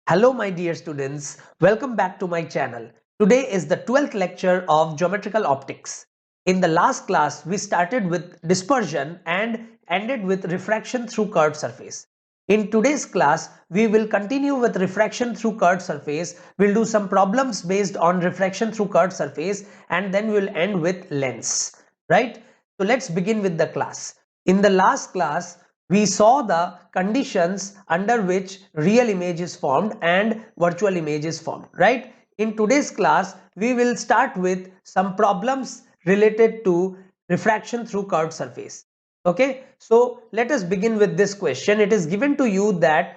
Hello my dear students, welcome back to my channel. Today is the 12th lecture of geometrical optics. In the last class we started with dispersion and ended with refraction through curved surface. In today's class we will continue with refraction through curved surface. We'll do some problems based on refraction through curved surface and then we'll end with lens. Right? So let's begin with the class. In the last class we saw the conditions under which real image is formed and virtual image is formed, right? In today's class we will start with some problems related to refraction through curved surface. Okay, so let us begin with this question. It is given to you that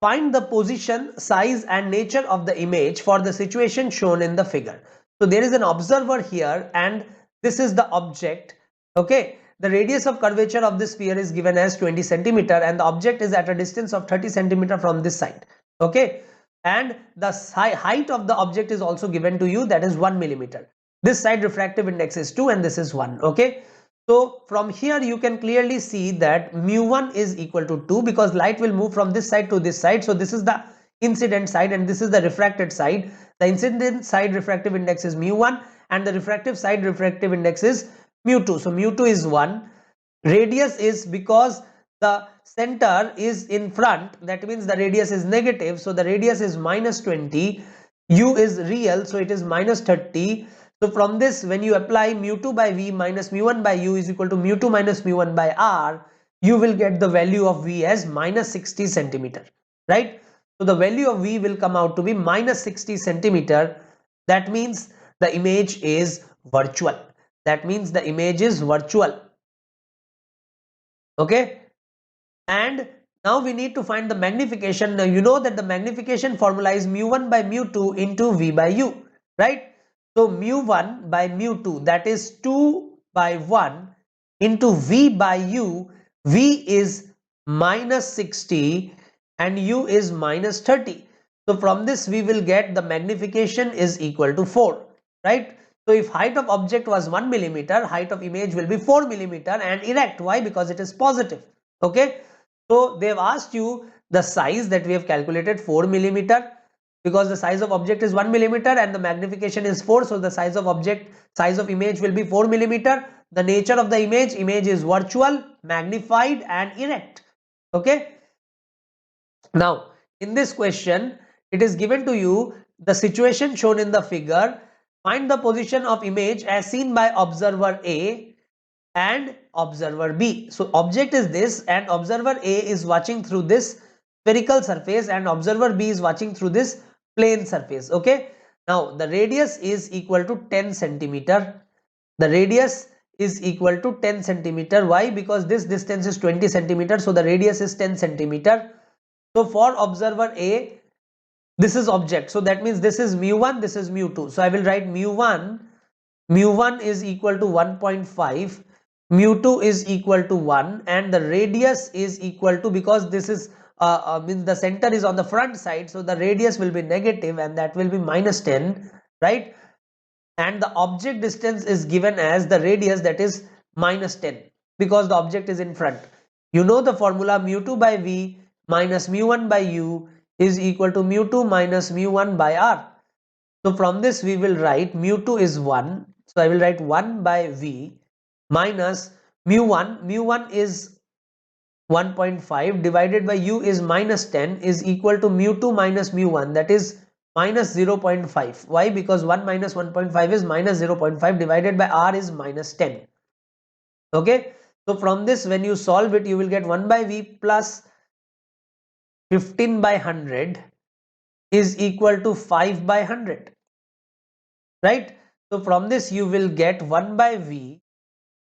find the position, size and nature of the image for the situation shown in the figure. So there is an observer here and this is the object. Okay, the radius of curvature of this sphere is given as 20 centimeter and the object is at a distance of 30 centimeter from this side. Okay, and the height of the object is also given to you, that is 1 millimeter. This side refractive index is 2 and this is 1. Okay, so from here you can clearly see that mu1 is equal to 2 because light will move from this side to this side. So this is the incident side and this is the refracted side. The incident side refractive index is mu1 and the refractive side refractive index is mu2. So mu2 is 1. Radius is, because the center is in front, that means the radius is negative, so the radius is minus 20. U is real, so it is minus 30. So from this, when you apply mu2 by v minus mu1 by u is equal to mu2 minus mu1 by r, you will get the value of v as minus 60 centimeter, right? So the value of v will come out to be minus 60 centimeter. That means the image is virtual. That means the image is virtual. Okay, and now we need to find the magnification. Now you know that the magnification formula is mu1 by mu2 into v by u, right? So mu1 by mu2, that is 2 by 1 into v by u. V is minus 60 and u is minus 30. So from this we will get the magnification is equal to 4, right? So if height of object was 1 millimeter, height of image will be 4 millimeter and erect. Why? Because it is positive. Okay. So they have asked you the size, that we have calculated 4 millimeter because the size of object is 1 millimeter and the magnification is 4. So the size of object, size of image will be 4 millimeter. The nature of the image is virtual, magnified and erect. Okay. Now in this question it is given to you the situation shown in the figure. Find the position of image as seen by observer A and observer B. So object is this and observer A is watching through this spherical surface and observer B is watching through this plane surface. Okay. Now the radius is equal to 10 centimeter. The radius is equal to 10 centimeter. Why? Because this distance is 20 centimeter. So the radius is 10 centimeter. So for observer A, this is object, so that means this is mu1, this is mu2. So I will write mu1 is equal to 1.5, mu2 is equal to 1 and the radius is equal to, because this is means the center is on the front side, so the radius will be negative and that will be minus 10, right? And the object distance is given as the radius, that is minus 10, because the object is in front. You know the formula, mu2 by v minus mu1 by u is equal to mu2 minus mu1 by r. So from this we will write mu2 is 1. So I will write 1 by v minus mu1. Mu1 is 1.5 divided by u is minus 10 is equal to mu2 minus mu1, that is minus 0.5. Why? Because 1 minus 1.5 is minus 0.5 divided by r is minus 10. Okay. So from this when you solve it, you will get 1 by v plus 15 by 100 is equal to 5 by 100, right? So from this you will get 1 by v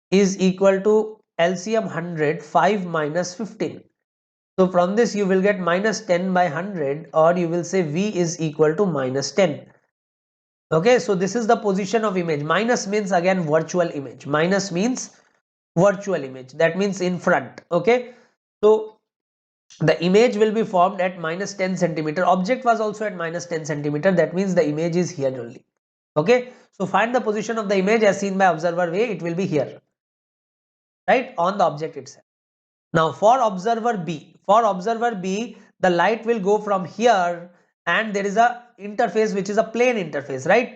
is equal to LCM 100, 5 minus 15. So from this you will get minus 10 by 100, or you will say v is equal to minus 10. Okay, so this is the position of image. Minus means again virtual image. Minus means virtual image, that means in front. Okay, so the image will be formed at minus 10 centimeter. Object was also at minus 10 centimeter, that means the image is here only. Okay, so find the position of the image as seen by observer A. It will be here, right, on the object itself. Now for observer B, the light will go from here and there is a interface which is a plane interface, right?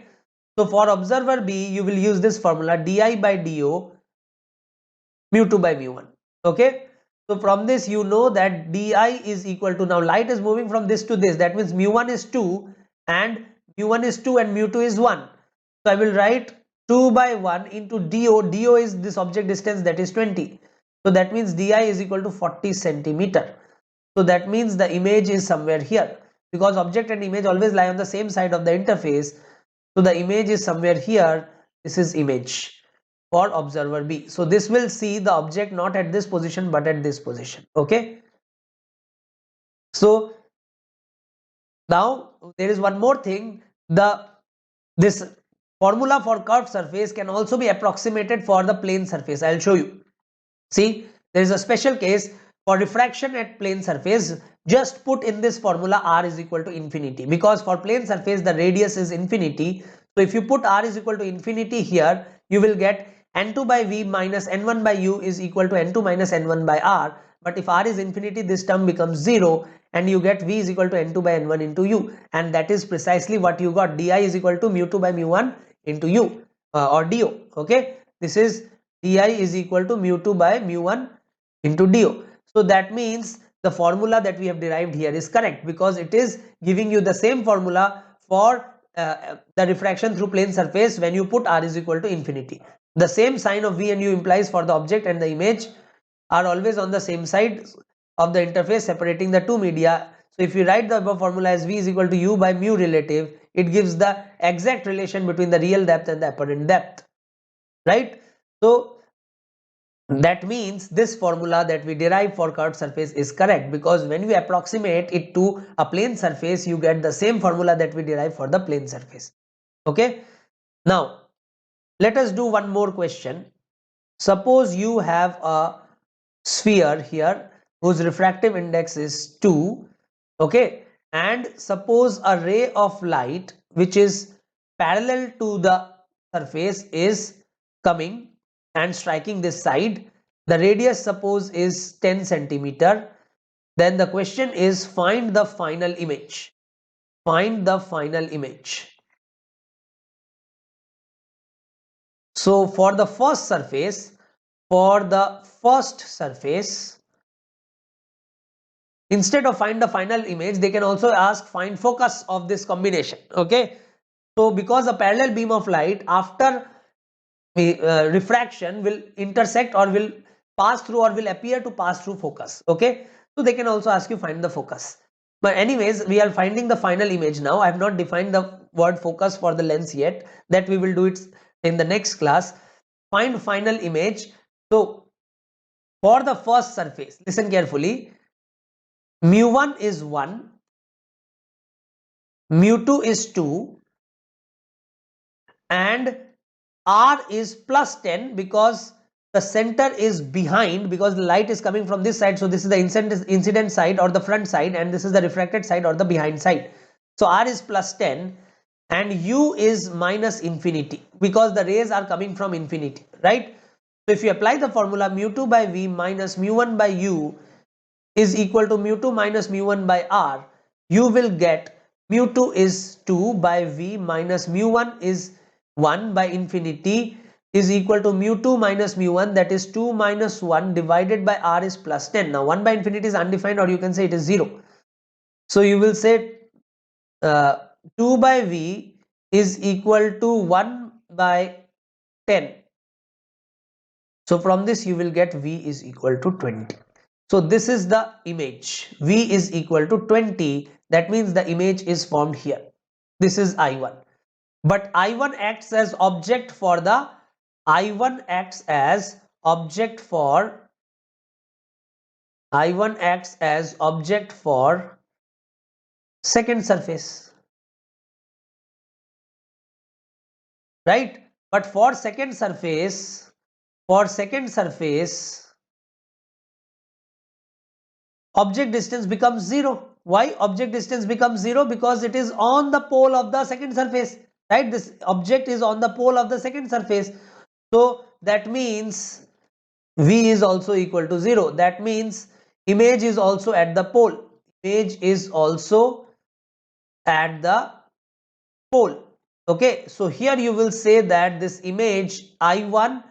So for observer B, you will use this formula di by do mu2 by mu1. Okay, so from this you know that di is equal to, now light is moving from this to this, that means mu1 is 2 and mu1 is 2 and mu2 is 1. So I will write 2 by 1 into do is this object distance, that is 20. So that means di is equal to 40 centimeter. So that means the image is somewhere here, because object and image always lie on the same side of the interface. So the image is somewhere here. This is image for observer B. So this will see the object not at this position but at this position. Okay. So now there is one more thing. This formula for curved surface can also be approximated for the plane surface. I'll show you. See, there is a special case for refraction at plane surface. Just put in this formula r is equal to infinity, because for plane surface the radius is infinity. So if you put r is equal to infinity here, you will get n2 by v minus n1 by u is equal to n2 minus n1 by r. But if r is infinity, this term becomes 0 and you get v is equal to n2 by n1 into u, and that is precisely what you got. Di is equal to mu2 by mu1 into u or do. Okay, this is di is equal to mu2 by mu1 into do. So that means the formula that we have derived here is correct, because it is giving you the same formula for the refraction through plane surface when you put r is equal to infinity. The same sign of v and u implies for the object and the image are always on the same side of the interface separating the two media. So if you write the above formula as v is equal to u by mu relative, it gives the exact relation between the real depth and the apparent depth, right? So that means this formula that we derive for curved surface is correct, because when we approximate it to a plane surface, you get the same formula that we derive for the plane surface. Okay, now let us do one more question. Suppose you have a sphere here whose refractive index is 2. Okay, and suppose a ray of light which is parallel to the surface is coming and striking this side. The radius suppose is 10 centimeter. Then the question is, find the final image. Find the final image. So for the first surface, instead of find the final image, they can also ask find focus of this combination. Okay, so because a parallel beam of light after refraction will intersect or will pass through or will appear to pass through focus. Okay, so they can also ask you find the focus. But anyways, we are finding the final image now. I have not defined the word focus for the lens yet. That we will do it in the next class. Find final image. So for the first surface, listen carefully. Mu1 is 1, mu2 is 2, and r is plus 10, because the center is behind, because the light is coming from this side. So this is the incident side or the front side, and this is the refracted side or the behind side. So r is plus 10 and u is minus infinity, because the rays are coming from infinity, right? So if you apply the formula mu2 by v minus mu1 by u is equal to mu2 minus mu1 by r, you will get mu2 is 2 by v minus mu1 is 1 by infinity is equal to mu2 minus mu1, that is 2 minus 1 divided by r is plus 10. Now 1 by infinity is undefined, or you can say it is 0. So you will say 2 by v is equal to 1 by 10. So from this you will get v is equal to 20. So this is the image. V is equal to 20. That means the image is formed here. This is I1. But I1 acts as object for the second surface, right? But for second surface, object distance becomes 0. Why object distance becomes 0? Because it is on the pole of the second surface, right? This object is on the pole of the second surface. So that means v is also equal to 0. That means image is also at the pole. Image is also at the pole. Okay, so here you will say that this image I1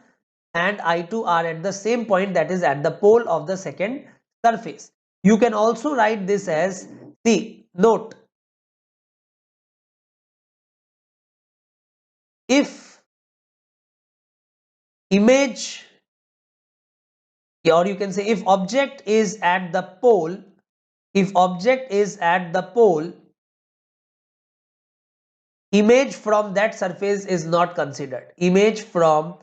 and I2 are at the same point, that is at the pole of the second surface. You can also write this as, see, note, if image, or you can say if object is at the pole, if object is at the pole, image from that surface is not considered. Image from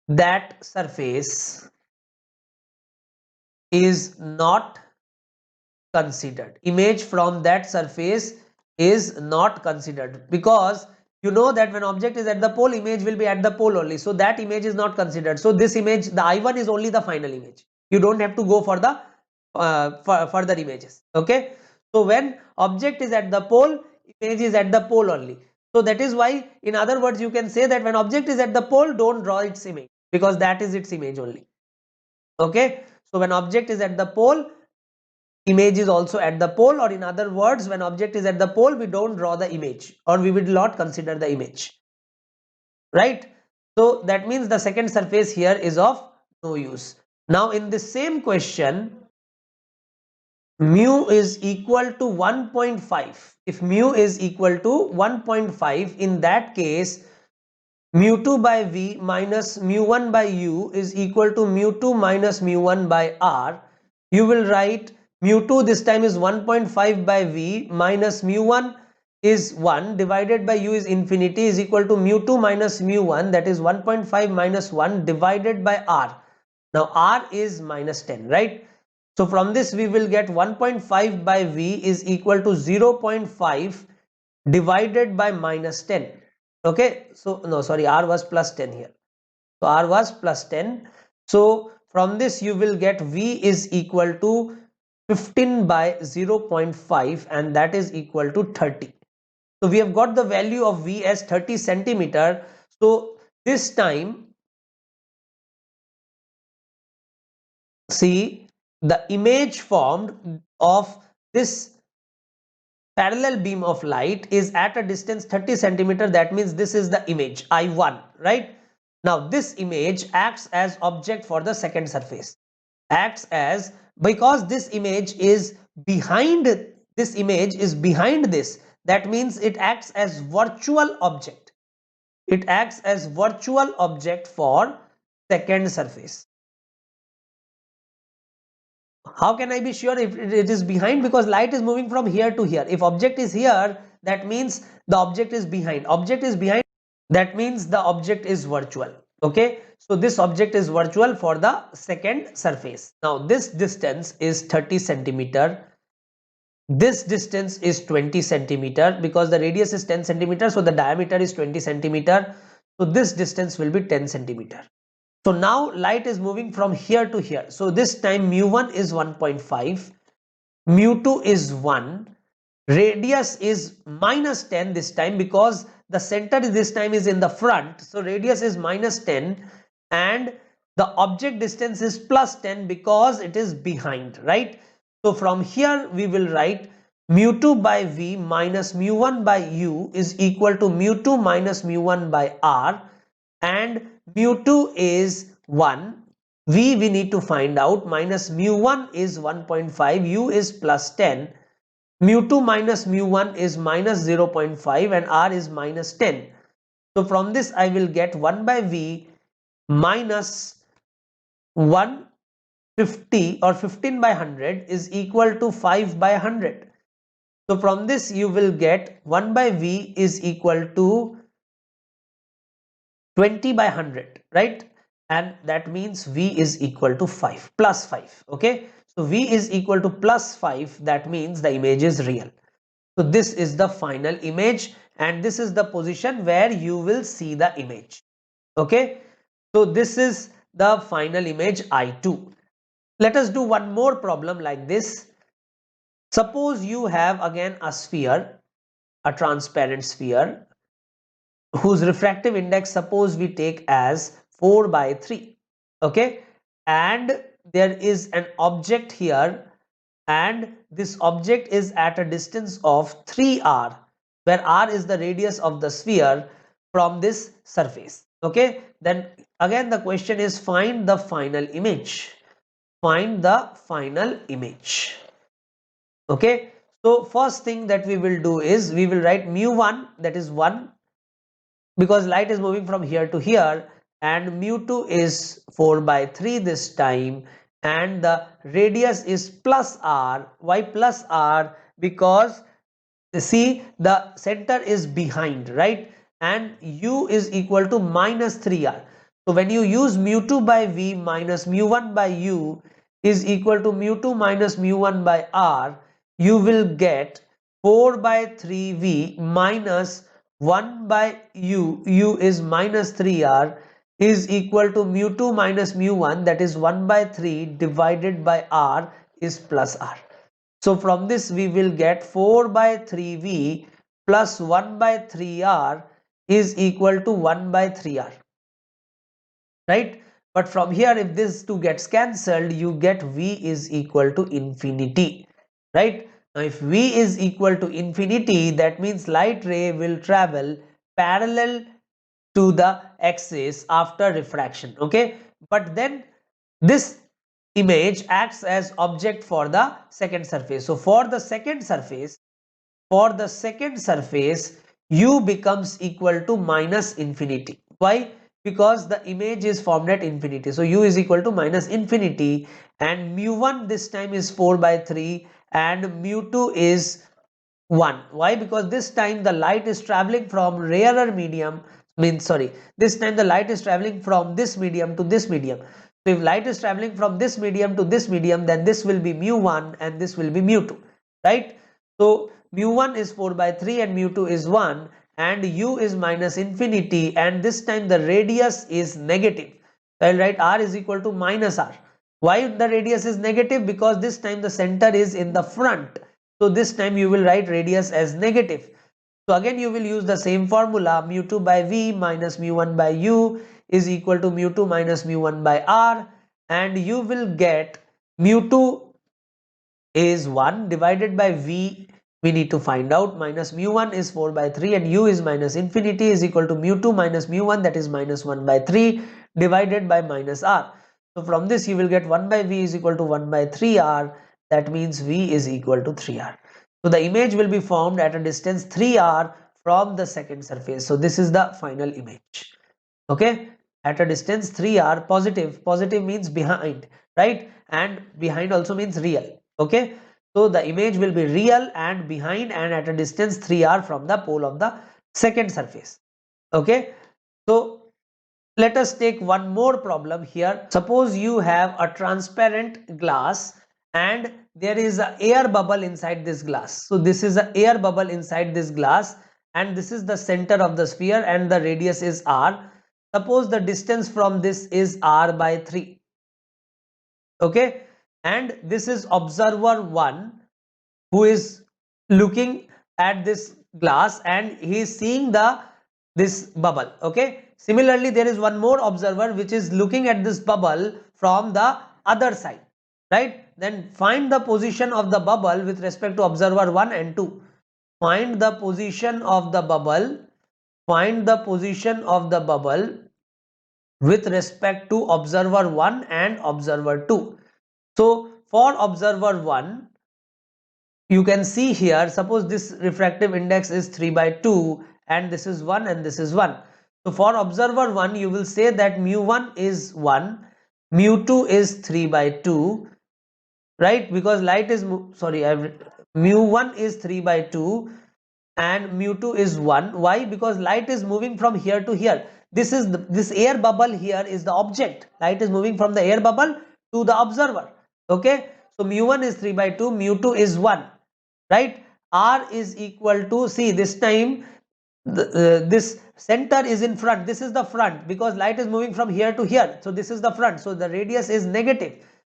that surface is not considered. Image from that surface is not considered, because you know that when object is at the pole, image will be at the pole only, so that image is not considered. So this image, the I1 is only the final image. You don't have to go for the further images. Okay, so when object is at the pole, image is at the pole only. So that is why, in other words, you can say that when object is at the pole, don't draw its image, because that is its image only. Okay, so when object is at the pole, image is also at the pole, or in other words, when object is at the pole, we don't draw the image, or we will not consider the image, right? So that means the second surface here is of no use. Now in the same question, mu is equal to 1.5. If mu is equal to 1.5, in that case, mu2 by v minus mu1 by u is equal to mu2 minus mu1 by r. You will write mu2 this time is 1.5 by v minus mu1 is 1 divided by u is infinity is equal to mu2 minus mu1, that is 1.5 minus 1 divided by r. Now r is minus 10, right? So from this we will get 1.5 by v is equal to 0.5 divided by minus 10. Okay, so no, sorry, r was plus 10 here. So r was plus 10. So from this you will get v is equal to 15 by 0.5, and that is equal to 30. So we have got the value of v as 30 centimeter. So this time, see, the image formed of this parallel beam of light is at a distance 30 centimeter. That means this is the image I1, right? Now this image acts as object for the second surface. Acts as, because this image is behind, this image is behind this, that means it acts as virtual object. It acts as virtual object for second surface. How can I be sure if it is behind? Because light is moving from here to here. If object is here, that means the object is behind. Object is behind, that means the object is virtual. Okay, so this object is virtual for the second surface. Now this distance is 30 centimeter. This distance is 20 centimeter, because the radius is 10 centimeter, so the diameter is 20 centimeter. So this distance will be 10 centimeter. So now light is moving from here to here. So this time mu1 is 1.5, mu2 is 1, radius is minus 10 this time, because the center this time is in the front. So radius is minus 10, and the object distance is plus 10 because it is behind, right? So from here we will write mu2 by v minus mu1 by u is equal to mu2 minus mu1 by r, and mu2 is 1, v we need to find out, minus mu1 is 1.5, u is plus 10, mu2 minus mu1 is minus 0.5, and r is minus 10. So from this I will get 1 by v minus 150 or 15 by 100 is equal to 5 by 100. So from this you will get 1 by v is equal to 20 by 100, right? And that means v is equal to 5 plus 5. Okay, so v is equal to plus 5, that means the image is real. So this is the final image, and this is the position where you will see the image. Okay, so this is the final image I2. Let us do one more problem like this. Suppose you have again a sphere, a transparent sphere, whose refractive index, suppose we take as 4 by 3. Okay, and there is an object here, and this object is at a distance of 3r. where r is the radius of the sphere from this surface. Okay, then again the question is find the final image. Find the final image. Okay, so first thing that we will do is we will write mu1, that is 1, because light is moving from here to here, and mu2 is 4 by 3 this time, and the radius is plus r. Why plus r? Because see, the center is behind, right? And u is equal to minus 3r. So when you use mu2 by v minus mu1 by u is equal to mu2 minus mu1 by r, you will get 4 by 3v minus 1 by u is minus 3r, is equal to mu2 minus mu1, that is 1 by 3 divided by r is plus r. So from this we will get 4 by 3v plus 1 by 3r is equal to 1 by 3r, right? But from here, if this 2 gets cancelled, you get v is equal to infinity, right? Now if v is equal to infinity, that means light ray will travel parallel to the axis after refraction. Okay, but then this image acts as object for the second surface. So for the second surface, u becomes equal to minus infinity. Why? Because the image is formed at infinity. So u is equal to minus infinity, and mu1 this time is 4 by 3 and mu2 is 1. Why? Because this time the light is traveling from rarer medium, this time the light is traveling from this medium to this medium. So if light is traveling from this medium to this medium, then this will be mu1 and this will be mu2, right? So mu1 is 4 by 3 and mu2 is 1, and u is minus infinity, and this time the radius is negative. So I'll write r is equal to minus r. Why the radius is negative? Because this time the center is in the front. So this time you will write radius as negative. So again you will use the same formula, mu2 by v minus mu1 by u is equal to mu2 minus mu1 by r, and you will get mu2 is 1 divided by v, we need to find out, minus mu1 is 4 by 3 and u is minus infinity is equal to mu2 minus mu1, that is minus 1 by 3 divided by minus r. So from this you will get 1 by v is equal to 1 by 3r, that means v is equal to 3r. So the image will be formed at a distance 3r from the second surface. So this is the final image. Okay, at a distance 3r, positive means behind, right? And behind also means real. Okay, so the image will be real and behind and at a distance 3r from the pole of the second surface. Okay, so let us take one more problem here. Suppose you have a transparent glass and there is an air bubble inside this glass. So this is an air bubble inside this glass, and this is the center of the sphere and the radius is r. Suppose the distance from this is r by 3. Okay, and this is observer 1 who is looking at this glass and he is seeing this bubble. Okay, similarly there is one more observer which is looking at this bubble from the other side, right? Then find the position of the bubble with respect to observer 1 and 2. Find the position of the bubble with respect to observer 1 and observer 2. So for observer 1, you can see here, suppose this refractive index is 3 by 2 and this is 1 and this is 1. So for observer 1, you will say that mu1 is 1, mu2 is 3 by 2, right? Because light is, mu1 is 3 by 2 and mu2 is 1. Why? Because light is moving from here to here. This air bubble here is the object. Light is moving from the air bubble to the observer. Okay, so mu1 is 3 by 2, mu2 is 1, right? R is equal to, see this time this center is in front, this is the front, because light is moving from here to here, so this is the front, so the radius is negative.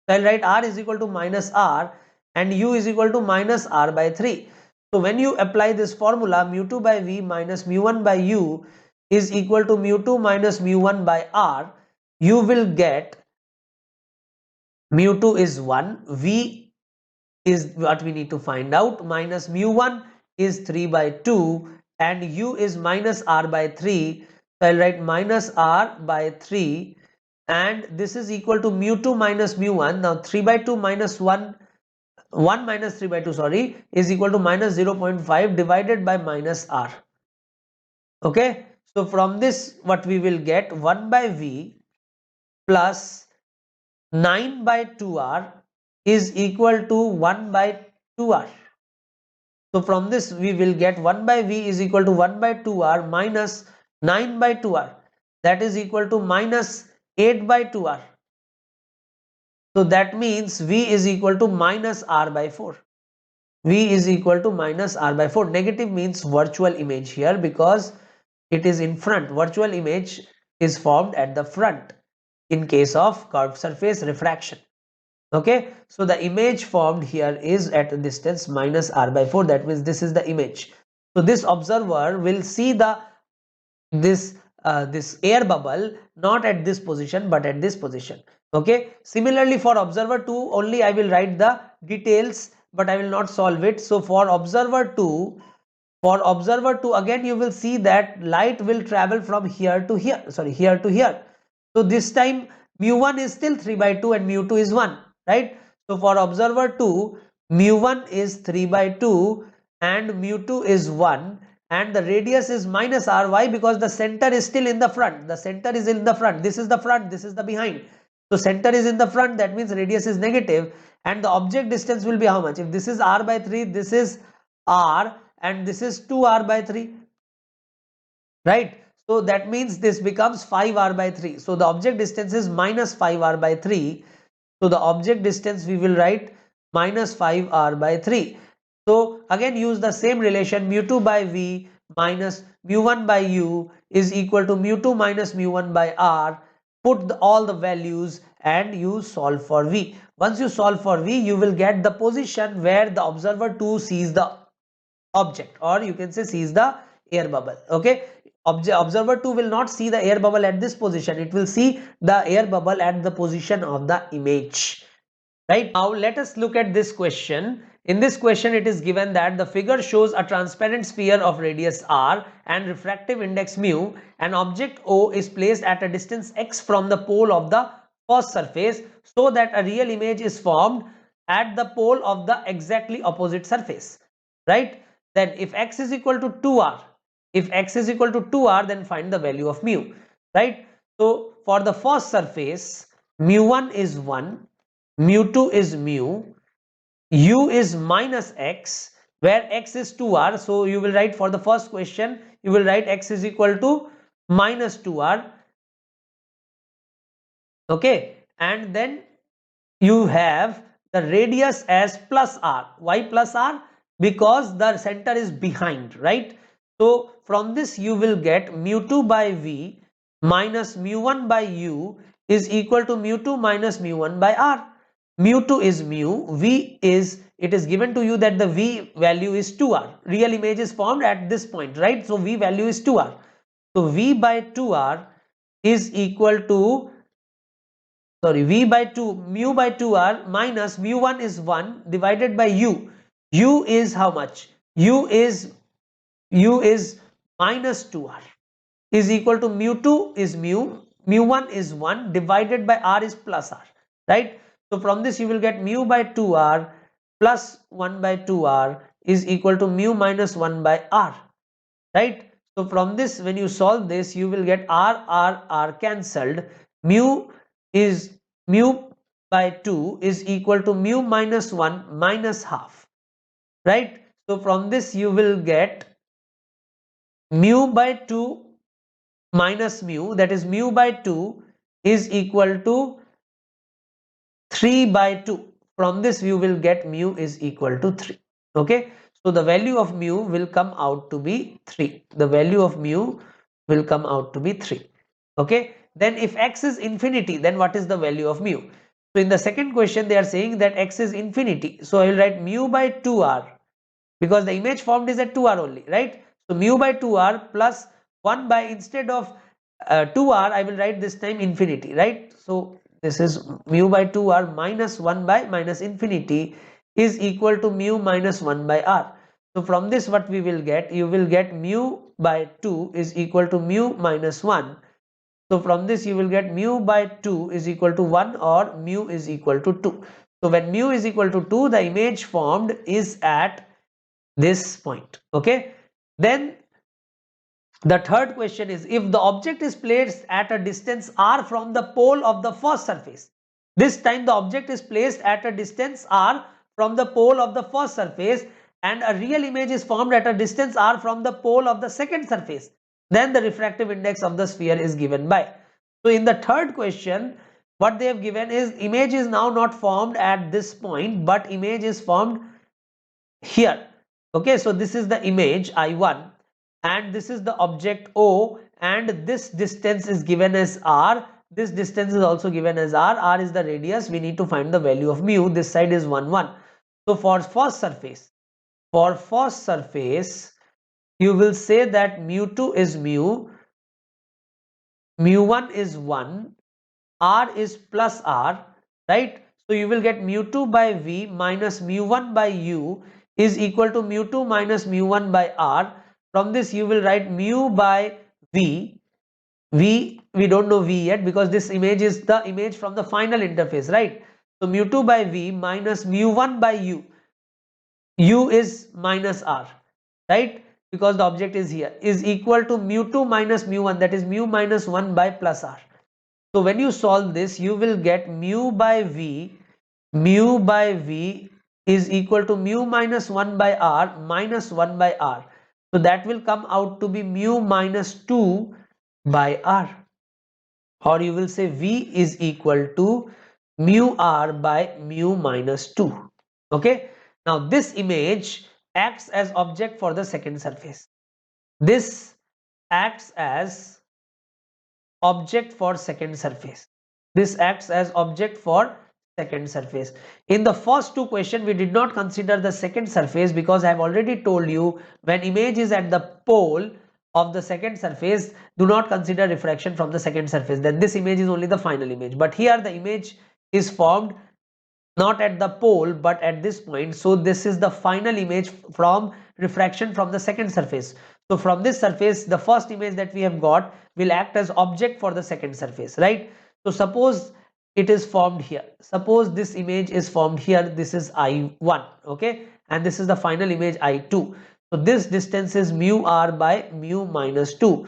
So I'll write r is equal to minus r and u is equal to minus r by 3. So when you apply this formula, mu2 by v minus mu1 by u is equal to mu2 minus mu1 by r, you will get mu2 is 1, v is what we need to find out, minus mu1 is 3 by 2 and u is minus r by 3. So I'll write minus r by 3, and this is equal to mu2 minus mu1. Now 3 by 2 minus 1 minus 3 by 2, sorry, is equal to minus 0.5 divided by minus r. Okay, so from this what we will get, 1 by v plus 9 by 2r is equal to 1 by 2r. So from this we will get 1 by v is equal to 1 by 2r minus 9 by 2r, that is equal to minus 8 by 2r. So that means v is equal to minus r by 4. V is equal to minus r by 4. Negative means virtual image here because it is in front. Virtual image is formed at the front in case of curved surface refraction. Okay, so the image formed here is at a distance minus r by 4. That means this is the image. So this observer will see this air bubble not at this position but at this position. Okay, similarly for observer 2 only I will write the details, but I will not solve it. So for observer 2 again you will see that light will travel from here to here, sorry, here to here. So this time mu1 is still 3 by 2 and mu2 is 1, right? So for observer 2, mu1 is 3 by 2 and mu2 is 1, and the radius is minus r. Why? Because the center is still in the front. The center is in the front. This is the front, this is the behind. So center is in the front, that means radius is negative, and the object distance will be how much? If this is r by 3, this is r, and this is 2r by 3, right? So that means this becomes 5r by 3. So the object distance is minus 5r by 3. So the object distance we will write minus 5r by 3. So again use the same relation, mu2 by v minus mu1 by u is equal to mu2 minus mu1 by r. Put all the values and you solve for v. Once you solve for v, you will get the position where the observer 2 sees the object, or you can say sees the air bubble. Okay, observer 2 will not see the air bubble at this position, it will see the air bubble at the position of the image. Right, now let us look at this question. In this question it is given that the figure shows a transparent sphere of radius r and refractive index mu. An object O is placed at a distance x from the pole of the first surface so that a real image is formed at the pole of the exactly opposite surface. Right, then if x is equal to 2r, then find the value of mu. Right, so for the first surface, mu1 is 1, mu2 is mu, u is minus x, where x is 2r. So you will write, for the first question you will write x is equal to minus 2r. Okay, and then you have the radius as plus r. Why plus r? Because the center is behind, right? So from this you will get mu2 by v minus mu1 by u is equal to mu2 minus mu1 by r. Mu2 is mu, v is, it is given to you that the v value is 2r. Real image is formed at this point, right? So v value is 2r. So v by 2r is equal to, sorry, v by 2, mu by 2r minus mu1 is 1 divided by u. U is how much? U is minus 2r is equal to mu2 is mu1 is 1 divided by r is plus r, right? So from this you will get mu by 2r plus 1 by 2r is equal to mu minus 1 by r, right? So from this when you solve this you will get r cancelled. Mu by 2 is equal to mu minus 1 minus half, right? So from this you will get mu by 2 minus mu, that is mu by 2 is equal to 3 by 2. From this you will get mu is equal to 3. Okay, so the value of mu will come out to be 3. The value of mu will come out to be 3. Okay, then if x is infinity, then what is the value of mu? So in the second question they are saying that x is infinity, so I will write mu by 2r, because the image formed is at 2r only, right? So mu by 2r plus 1 by, instead of 2r I will write this time infinity, right? So this is mu by 2r minus 1 by minus infinity is equal to mu minus 1 by r. So from this what we will get, you will get mu by 2 is equal to mu minus 1. So from this you will get mu by 2 is equal to 1 or mu is equal to 2. So when mu is equal to 2, the image formed is at this point. Okay. Then the third question is, if the object is placed at a distance r from the pole of the first surface. This time the object is placed at a distance r from the pole of the first surface and a real image is formed at a distance r from the pole of the second surface. Then the refractive index of the sphere is given by. So in the third question, what they have given is image is now not formed at this point, but image is formed here. Okay, so this is the image I1 and this is the object O, and this distance is given as r. This distance is also given as r is the radius. We need to find the value of mu. This side is 1 1. So for first surface you will say that mu2 is mu1 is 1, r is plus r, right? So you will get mu2 by v minus mu1 by u is equal to mu2 minus mu1 by r. From this you will write mu by v. We don't know v yet because this image is the image from the final interface, right? So mu2 by v minus mu1 by u. U is minus r, right? Because the object is here, is equal to mu2 minus mu1, that is mu minus 1 by plus r. So when you solve this, you will get mu by v is equal to mu minus 1 by r minus 1 by r. So that will come out to be mu minus 2 by r, or you will say v is equal to mu r by mu minus 2. Okay. Now this image acts as object for the second surface. This acts as object for second surface. This acts as object for second surface. In the first two questions, we did not consider the second surface because I have already told you when image is at the pole of the second surface, do not consider refraction from the second surface. Then this image is only the final image. But here the image is formed not at the pole but at this point. So this is the final image from refraction from the second surface. So from this surface, the first image that we have got will act as object for the second surface, right? So suppose it is formed here. Suppose this image is formed here. This is I1, okay? And this is the final image I2. So this distance is mu r by mu minus 2,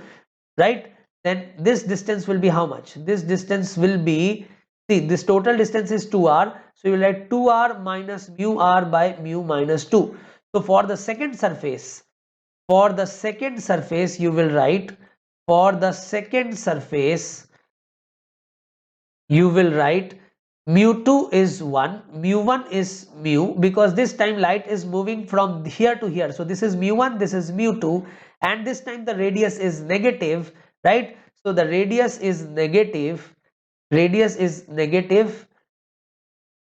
right? Then this distance will be how much? This distance will be, see, this total distance is 2r. So you will write 2r minus mu r by mu minus 2. So for the second surface, you will write, for the second surface, you will write mu2 is 1, mu1 is mu, because this time light is moving from here to here. So this is mu1, this is mu2, and this time the radius is negative, right? So the radius is negative,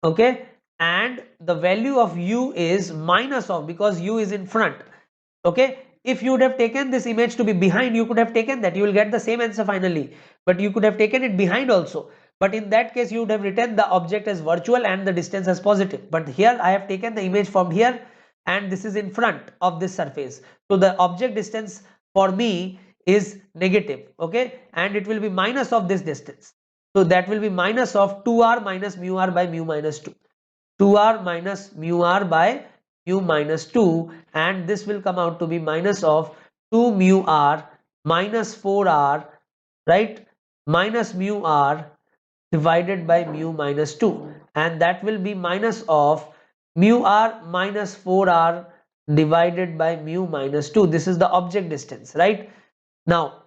okay, and the value of u is minus of, because u is in front, okay. If you would have taken this image to be behind, you could have taken that, you will get the same answer finally, but you could have taken it behind also, but in that case you would have written the object as virtual and the distance as positive. But here I have taken the image from here and this is in front of this surface, so the object distance for me is negative, okay, and it will be minus of this distance. So that will be minus of 2r minus mu r by mu minus 2. 2r minus mu r by mu minus 2, and this will come out to be minus of 2 mu r minus 4r, right, minus mu r divided by mu minus 2, and that will be minus of mu r minus 4r divided by mu minus 2. This is the object distance, right? Now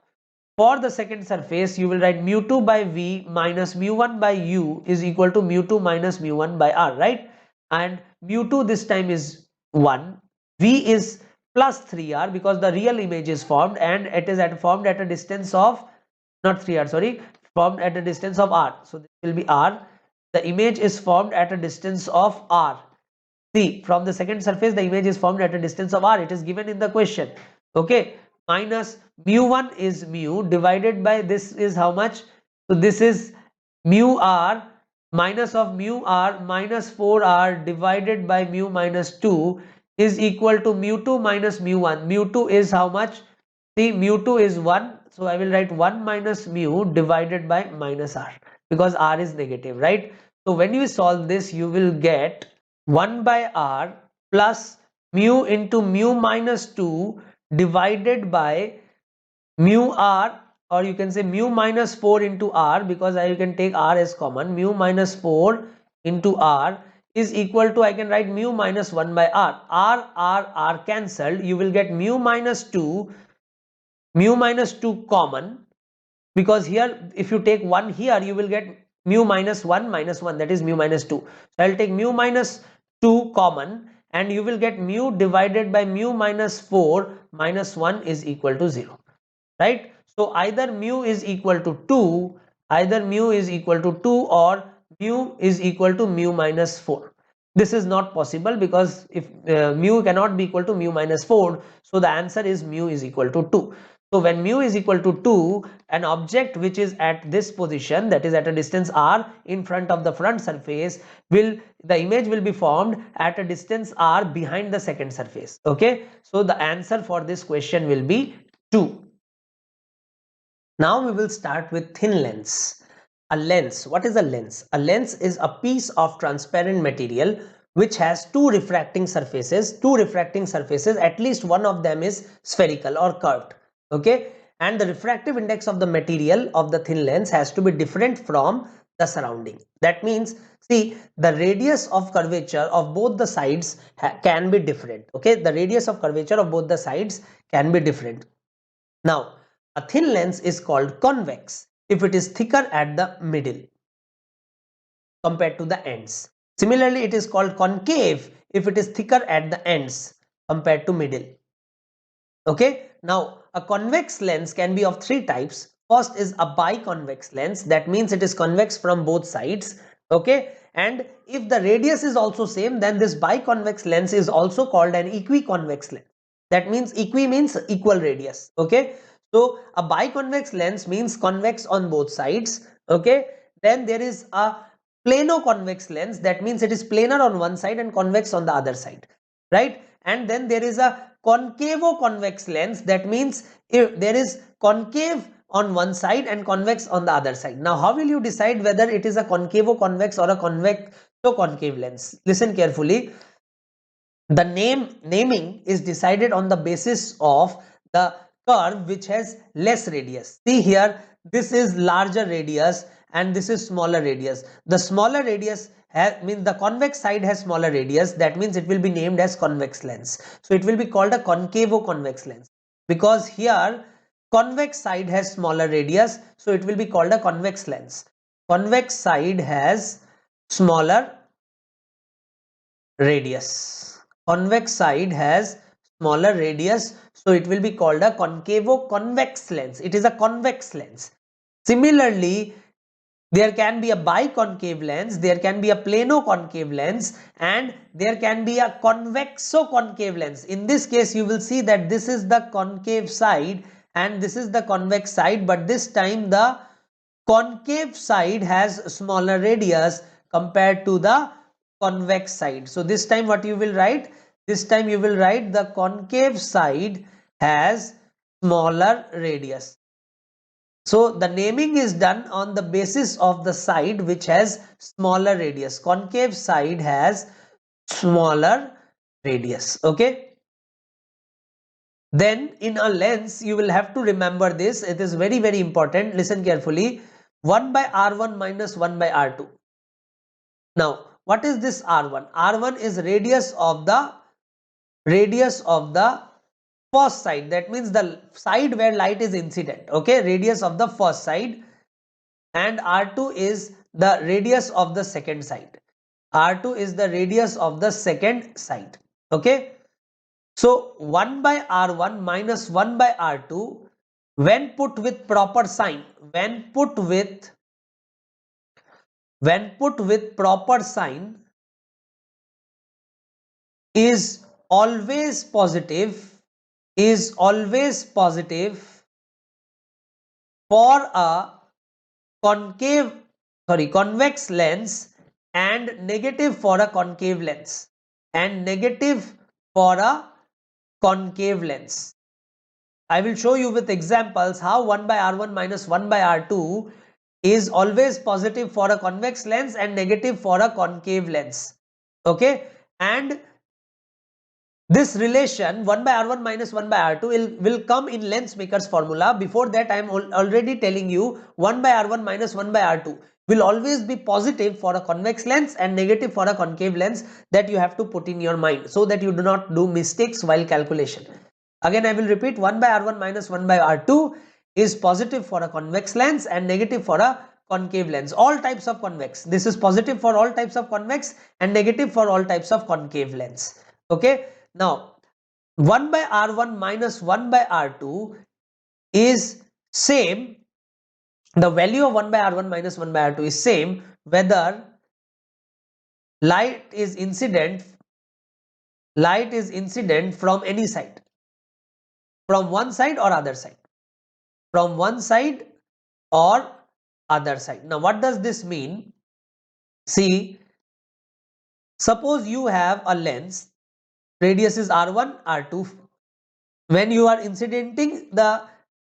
for the second surface, you will write mu2 by v minus mu1 by u is equal to mu2 minus mu1 by r, right? And mu2 this time is 1, v is plus 3r because the real image is formed and it is formed at a distance of, not 3r, sorry, formed at a distance of r. So this will be r. The image is formed at a distance of r. See, from the second surface, the image is formed at a distance of r. It is given in the question, okay? Minus mu1 is mu divided by this is how much? So this is mu r minus of mu r minus 4r divided by mu minus 2 is equal to mu2 minus mu1. Mu2 is how much? See, mu2 is 1. So I will write 1 minus mu divided by minus r, because r is negative, right? So when you solve this, you will get 1 by r plus mu into mu minus 2 divided by mu r, or you can say mu minus 4 into r, because you can take r as common. Mu minus 4 into r is equal to, I can write mu minus 1 by r. R cancelled. You will get mu minus 2 common, because here if you take 1 here, you will get mu minus 1 minus 1, that is mu minus 2. So I'll take mu minus 2 common, and you will get mu divided by mu minus 4 minus 1 is equal to 0, right? So either mu is equal to 2, or mu is equal to mu minus 4. This is not possible, because if mu cannot be equal to mu minus 4, so the answer is mu is equal to 2. So when mu is equal to 2, an object which is at this position, that is at a distance r in front of the front surface, the image will be formed at a distance r behind the second surface. Okay, so the answer for this question will be 2. Now we will start with thin lens. A lens. What is a lens? A lens is a piece of transparent material which has two refracting surfaces. At least one of them is spherical or curved. Okay, and the refractive index of the material of the thin lens has to be different from the surrounding. That means, see, the radius of curvature of both the sides can be different. Okay, the radius of curvature of both the sides can be different. Now, a thin lens is called convex if it is thicker at the middle compared to the ends. Similarly, it is called concave if it is thicker at the ends compared to middle. Okay, now a convex lens can be of three types. First is a biconvex lens, that means it is convex from both sides. Okay, and if the radius is also same, then this biconvex lens is also called an equiconvex lens. That means equi means equal radius. Okay, so a biconvex lens means convex on both sides. Okay, then there is a plano-convex lens, that means it is planar on one side and convex on the other side, right? And then there is a concavo-convex lens, that means if there is concave on one side and convex on the other side. Now, how will you decide whether it is a concavo-convex or a convexo-concave lens? Listen carefully. The naming is decided on the basis of the curve which has less radius. See here, this is larger radius and this is smaller radius. The smaller radius means the convex side has smaller radius, that means it will be named as convex lens. So it will be called a concavo convex lens, because here convex side has smaller radius, so it will be called a convex lens. Convex side has smaller radius. Convex side has smaller radius, so it will be called a concavo convex lens. It is a convex lens. Similarly, there can be a biconcave lens, there can be a plano-concave lens, and there can be a convexo-concave lens. In this case, you will see that this is the concave side and this is the convex side, but this time the concave side has smaller radius compared to the convex side. So this time what you will write? This time you will write the concave side has smaller radius. So the naming is done on the basis of the side which has smaller radius. Concave side has smaller radius. Okay. Then in a lens, you will have to remember this. It is very, very important. Listen carefully. 1 by R1 minus 1 by R2. Now, what is this R1? R1 is radius of the first side, that means the side where light is incident. Okay, radius of the first side. And R2 is the radius of the second side. R2 is the radius of the second side. Okay, so 1 by R1 minus 1 by R2, when put with proper sign, when put with proper sign, is always positive for a convex lens and negative for a concave lens, and negative for a concave lens. I will show you with examples how 1 by R1 minus 1 by R2 is always positive for a convex lens and negative for a concave lens. Okay, and this relation 1 by R1 minus 1 by R2 will come in Lensmaker's formula. Before that, I am already telling you 1 by R1 minus 1 by R2 will always be positive for a convex lens and negative for a concave lens. That you have to put in your mind so that you do not do mistakes while calculation. Again, I will repeat, 1 by R1 minus 1 by R2 is positive for a convex lens and negative for a concave lens. All types of convex. This is positive for all types of convex and negative for all types of concave lens. Okay. Now, 1 by R1 minus 1 by R2 is same. The value of 1 by R1 minus 1 by R2 is same whether light is incident from any side, from one side or other side, from one side or other side. Now, what does this mean? See, suppose you have a lens, radius is R1, R2. When you are incidenting the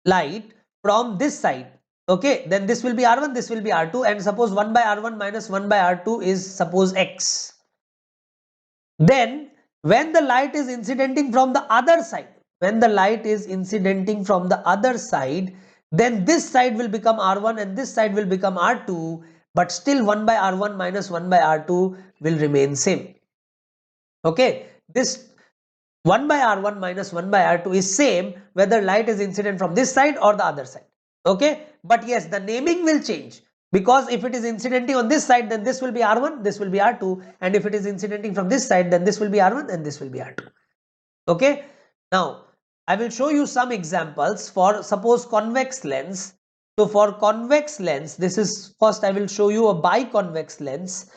light from this side, okay, then this will be R1, this will be R2, and suppose 1 by R1 minus 1 by R2 is suppose X. Then when the light is incidenting from the other side, then this side will become R1 and this side will become R2, but still 1 by R1 minus 1 by R2 will remain same. Okay, this 1 by R1 minus 1 by R2 is same whether light is incident from this side or the other side. Okay, but yes, the naming will change, because if it is incidenting on this side, then this will be R1, this will be R2, and if it is incidenting from this side, then this will be R1 and this will be R2. Okay, now I will show you some examples for suppose convex lens. So for convex lens, this is first I will show you a biconvex lens,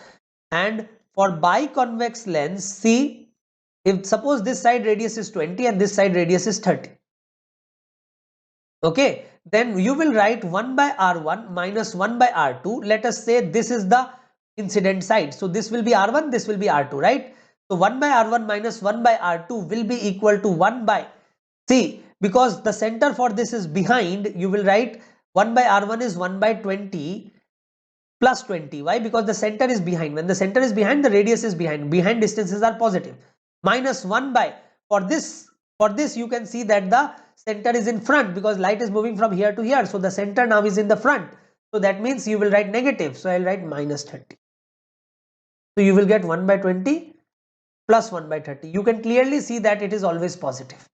and for biconvex lens, see, if suppose this side radius is 20 and this side radius is 30. Okay, then you will write 1 by R1 minus 1 by R2. Let us say this is the incident side. So this will be R1, this will be R2, right? So 1 by R1 minus 1 by R2 will be equal to 1 by, see, because the center for this is behind, you will write 1 by R1 is 1 by 20 plus 20. Why? Because the center is behind. When the center is behind, the radius is behind. Behind distances are positive. Minus 1 by, for this you can see that the center is in front because light is moving from here to here. So the center now is in the front. So that means you will write negative. So I will write minus 30. So you will get 1 by 20 plus 1 by 30. You can clearly see that it is always positive,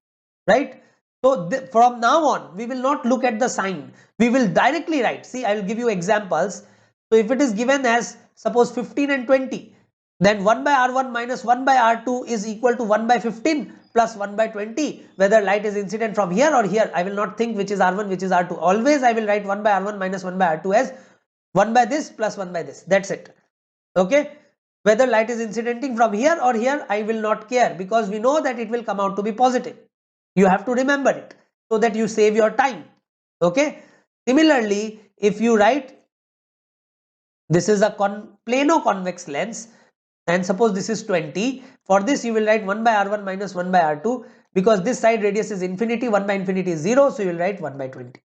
right? So from now on, we will not look at the sign. We will directly write. See, I will give you examples. So if it is given as suppose 15 and 20, then 1 by R1 minus 1 by R2 is equal to 1 by 15 plus 1 by 20. Whether light is incident from here or here, I will not think which is R1, which is R2. Always I will write 1 by R1 minus 1 by R2 as 1 by this plus 1 by this. That's it. Okay. Whether light is incidenting from here or here, I will not care, because we know that it will come out to be positive. You have to remember it so that you save your time. Okay. Similarly, if you write this is a plano convex lens, and suppose this is 20, for this you will write 1 by R1 minus 1 by R2, because this side radius is infinity, 1 by infinity is 0, so you will write 1 by 20.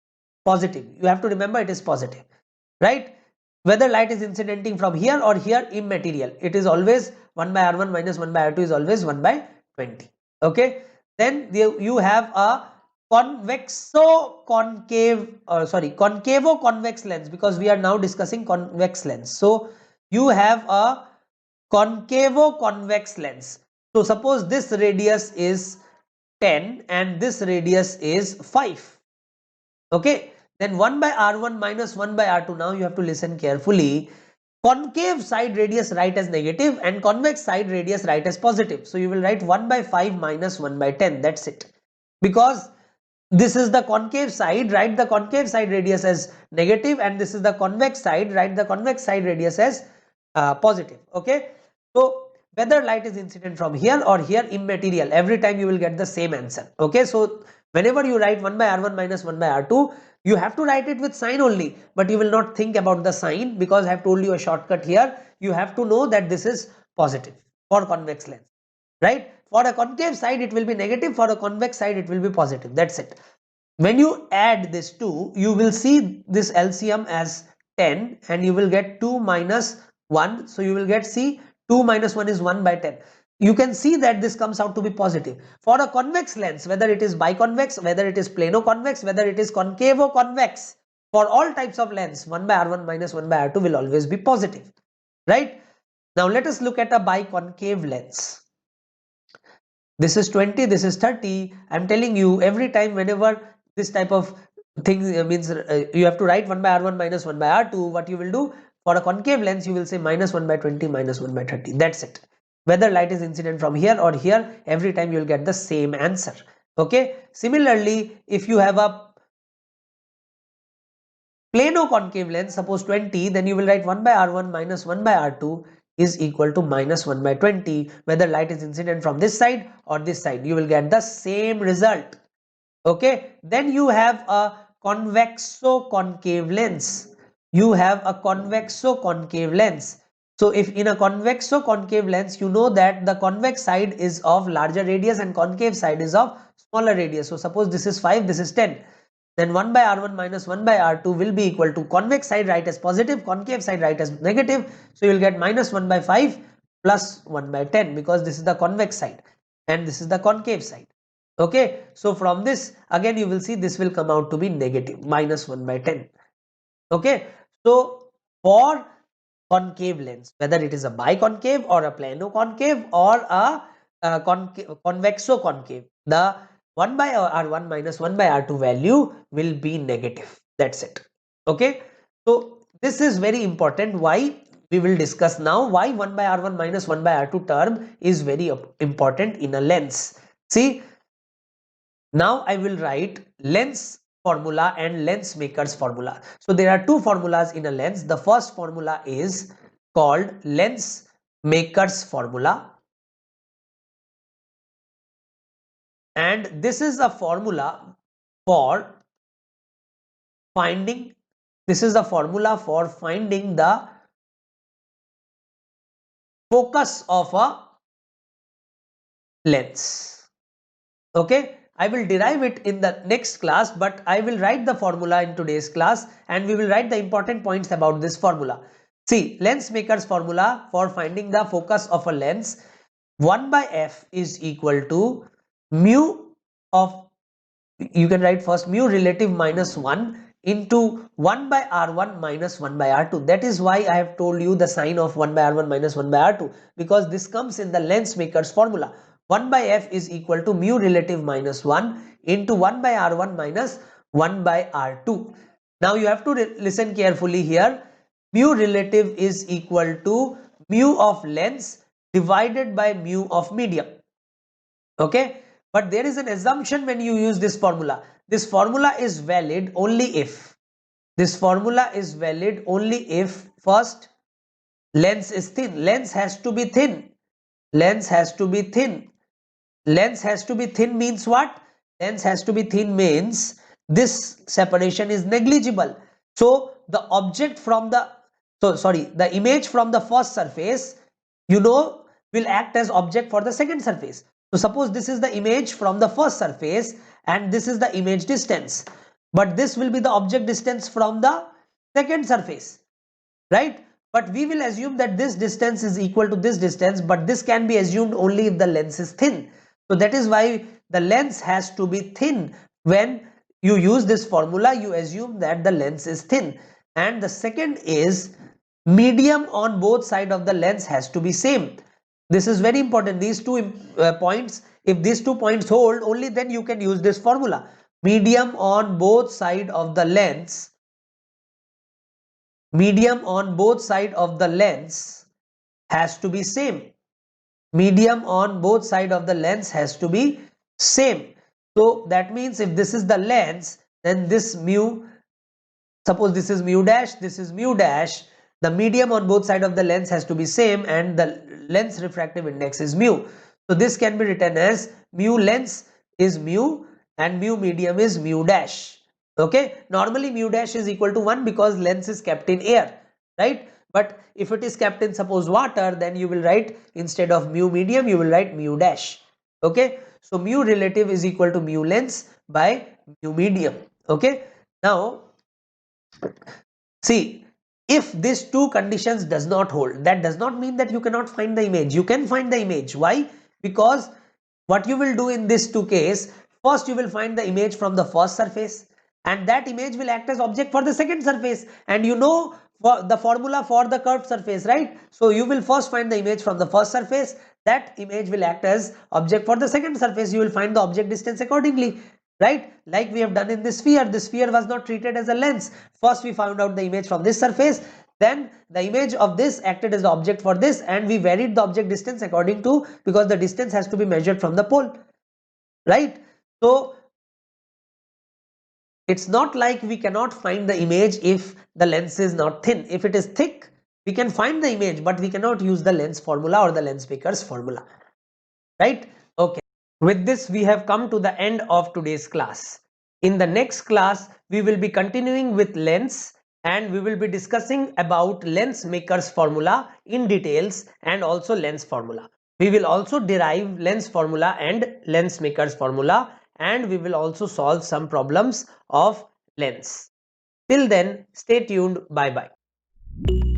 Positive. You have to remember it is positive, right? Whether light is incidenting from here or here, immaterial. It is always 1 by R1 minus 1 by R2 is always 1 by 20. Okay. Then you have a concavo-convex lens, because we are now discussing convex lens. So you have a concavo-convex lens. So suppose this radius is 10 and this radius is 5. Okay. Then 1 by R1 minus 1 by R2. Now you have to listen carefully. Concave side radius write as negative and convex side radius write as positive. So you will write 1 by 5 minus 1 by 10. That's it. Because this is the concave side, write the concave side radius as negative, and this is the convex side, write the convex side radius as positive. Okay. So whether light is incident from here or here, immaterial. Every time you will get the same answer. Okay. So whenever you write 1 by R1 minus 1 by R2, you have to write it with sign only, but you will not think about the sign, because I have told you a shortcut here. You have to know that this is positive for convex lens. right? For a concave side it will be negative, for a convex side it will be positive. That's it. When you add this 2, you will see this LCM as 10 and you will get 2 minus 1. So you will get, see, 2 minus 1 is 1 by 10. You can see that this comes out to be positive. For a convex lens, whether it is biconvex, whether it is plano-convex, whether it is concavo-convex, for all types of lens, 1 by R1 minus 1 by R2 will always be positive, right? Now let us look at a biconcave lens. This is 20, this is 30. I'm telling you, every time whenever this type of thing means you have to write 1 by R1 minus 1 by R2, what you will do for a concave lens, you will say minus 1 by 20 minus 1 by 30. That's it. Whether light is incident from here or here, every time you will get the same answer. Okay. Similarly, if you have a plano concave lens, suppose 20, then you will write 1 by R1 minus 1 by R2 is equal to minus 1 by 20. Whether light is incident from this side or this side, you will get the same result. Okay. Then you have a convexo-concave lens. You have a convexo-concave lens. So if in a convexo-concave lens, you know that the convex side is of larger radius and concave side is of smaller radius. So suppose this is 5, this is 10. Then 1 by R1 minus 1 by R2 will be equal to convex side write as positive, concave side write as negative. So you will get minus 1 by 5 plus 1 by 10 because this is the convex side and this is the concave side. Okay, so from this again you will see this will come out to be negative, minus 1 by 10. Okay, so for concave lens, whether it is a biconcave or a plano concave or a convexo concave, the 1 by R1 minus 1 by R2 value will be negative. That's it. Okay, so this is very important. Why? We will discuss now why 1 by R1 minus 1 by R2 term is very important in a lens. See, now I will write lens formula and lens maker's formula. So there are two formulas in a lens. The first formula is called lens maker's formula, and this is a formula for finding the focus of a lens. Okay, I will derive it in the next class, but I will write the formula in today's class and we will write the important points about this formula. See, lens maker's formula for finding the focus of a lens, 1 by f is equal to mu of, you can write first mu relative minus 1 into 1 by R1 minus 1 by R2. That is why I have told you the sign of 1 by R1 minus 1 by R2, because this comes in the lens maker's formula. 1 by f is equal to mu relative minus 1 into 1 by R1 minus 1 by R2. Now you have to listen carefully here. Mu relative is equal to mu of lens divided by mu of medium. Okay, but there is an assumption when you use this formula. This formula is valid only if first lens is thin. Lens has to be thin. Lens has to be thin means what? Lens has to be thin means this separation is negligible. So the the image from the first surface, will act as object for the second surface. So suppose this is the image from the first surface and this is the image distance, but this will be the object distance from the second surface, right? But we will assume that this distance is equal to this distance, but this can be assumed only if the lens is thin. So that is why the lens has to be thin. When you use this formula, you assume that the lens is thin. And the second is medium on both sides of the lens has to be same. This is very important. These two points, if these 2 points hold, only then you can use this formula. Medium on both sides of the lens, has to be same. Medium on both sides of the lens has to be same. So that means if this is the lens, then this mu, suppose this is mu dash, this is mu dash, the medium on both sides of the lens has to be same and the lens refractive index is mu. So this can be written as mu lens is mu and mu medium is mu dash. Okay, normally mu dash is equal to 1 because lens is kept in air, right? but if it is kept in suppose water, then you will write instead of mu medium you will write mu dash. Okay, so mu relative is equal to mu lens by mu medium. Okay, now see, if these two conditions does not hold, that does not mean that you cannot find the image. You can find the image. Why? Because what you will do in this two case, first you will find the image from the first surface, and that image will act as object for the second surface, and you know for the formula for the curved surface, right? So you will first find the image from the first surface, that image will act as object for the second surface, you will find the object distance accordingly, right? Like we have done in this sphere, the sphere was not treated as a lens. First we found out the image from this surface, then the image of this acted as the object for this, and we varied the object distance according to, because the distance has to be measured from the pole, right? So it's not like we cannot find the image if the lens is not thin. If it is thick, we can find the image, but we cannot use the lens formula or the lens maker's formula, right? Okay, with this we have come to the end of today's class. In the next class we will be continuing with lens, and we will be discussing about lens maker's formula in details and also lens formula. We will also derive lens formula and lens maker's formula, and we will also solve some problems of lens. Till then, stay tuned. Bye bye.